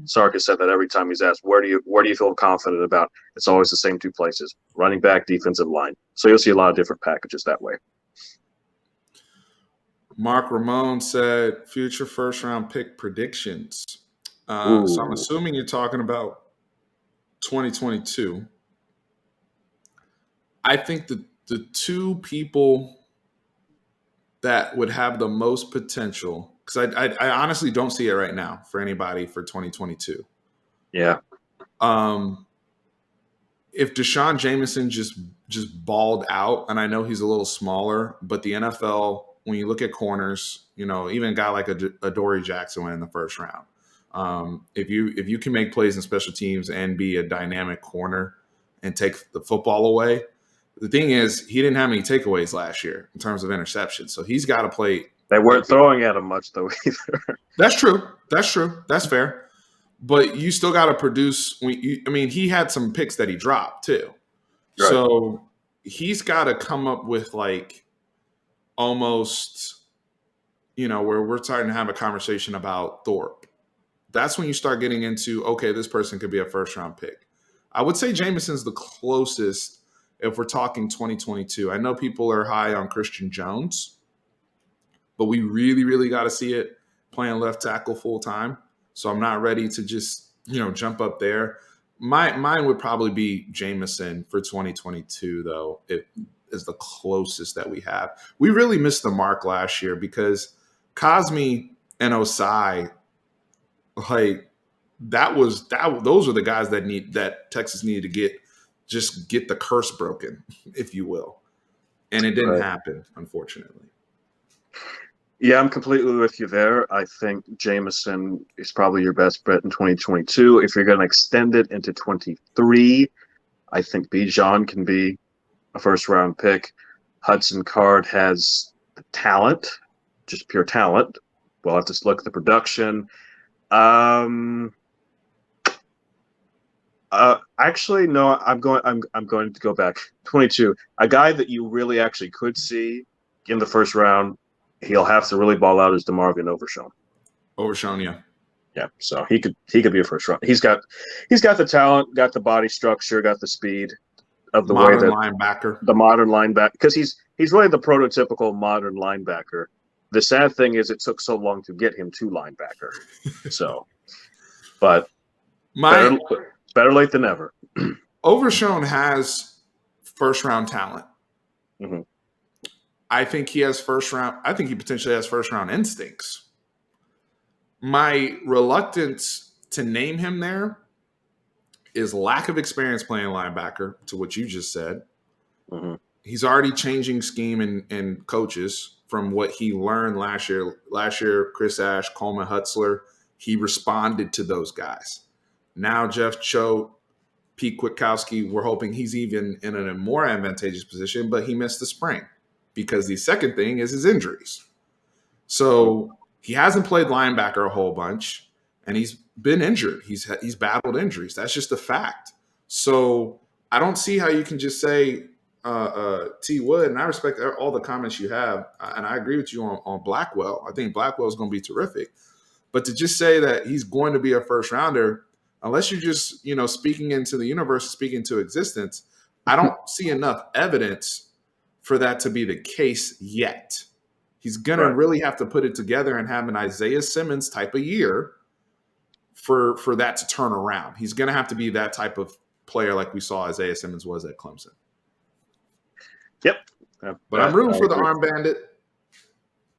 Sark has said that every time he's asked, where do you feel confident about? It's always the same two places: running back, defensive line. So you'll see a lot of different packages that way. Mark Ramon said future first round pick predictions. So I'm assuming you're talking about 2022. I think the two people that would have the most potential, because I honestly don't see it right now for anybody for 2022. Yeah. If Deshaun Jameson just balled out, and I know he's a little smaller, but the NFL, when you look at corners, even a guy like a Dory Jackson went in the first round. If you can make plays in special teams and be a dynamic corner and take the football away, the thing is he didn't have any takeaways last year in terms of interceptions, so he's got to play. They weren't throwing at him much though either. That's true. That's fair. But you still got to produce. He had some picks that he dropped too. Right. So he's got to come up with like almost, where we're starting to have a conversation about Thorpe. That's when you start getting into, okay, this person could be a first round pick. I would say Jameson's the closest if we're talking 2022. I know people are high on Christian Jones, but we really, really got to see it playing left tackle full time. So I'm not ready to just, jump up there. Mine would probably be Jameson for 2022, though. It is the closest that we have. We really missed the mark last year because Cosme and Osai, like those are the guys that Texas needed to get the curse broken, if you will. And it didn't happen, unfortunately. Yeah, I'm completely with you there. I think Jameson is probably your best bet in 2022. If you're going to extend it into 23, I think Bijan can be a first-round pick. Hudson Card has the talent, just pure talent. We'll have to look at the production. Actually, no. I'm going to go back. 22. A guy that you really actually could see in the first round. He'll have to really ball out as DeMarvion Overshown. Overshown, yeah. Yeah, so he could be a first round. He's got the talent, got the body structure, got the speed of the modern way that linebacker. The modern linebacker, because he's really the prototypical modern linebacker. The sad thing is it took so long to get him to linebacker. So, but better late than never. Overshown has first round talent. Mm-hmm. I think he potentially has first round instincts. My reluctance to name him there is lack of experience playing linebacker, to what you just said. Mm-hmm. He's already changing scheme and coaches from what he learned last year. Last year, Chris Ash, Coleman Hutzler, he responded to those guys. Now Jeff Choate, Pete Kwiatkowski, we're hoping he's even in a more advantageous position, but he missed the spring. Because the second thing is his injuries. So he hasn't played linebacker a whole bunch, and he's been injured. He's battled injuries. That's just a fact. So I don't see how you can just say T. Wood, and I respect all the comments you have, and I agree with you on Blackwell. I think Blackwell is going to be terrific. But to just say that he's going to be a first rounder, unless you're just speaking into the universe, speaking to existence, I don't see enough evidence for that to be the case yet. He's going to really have to put it together and have an Isaiah Simmons type of year for that to turn around. He's going to have to be that type of player like we saw Isaiah Simmons was at Clemson. Yep. But I'm rooting for the Arm Bandit.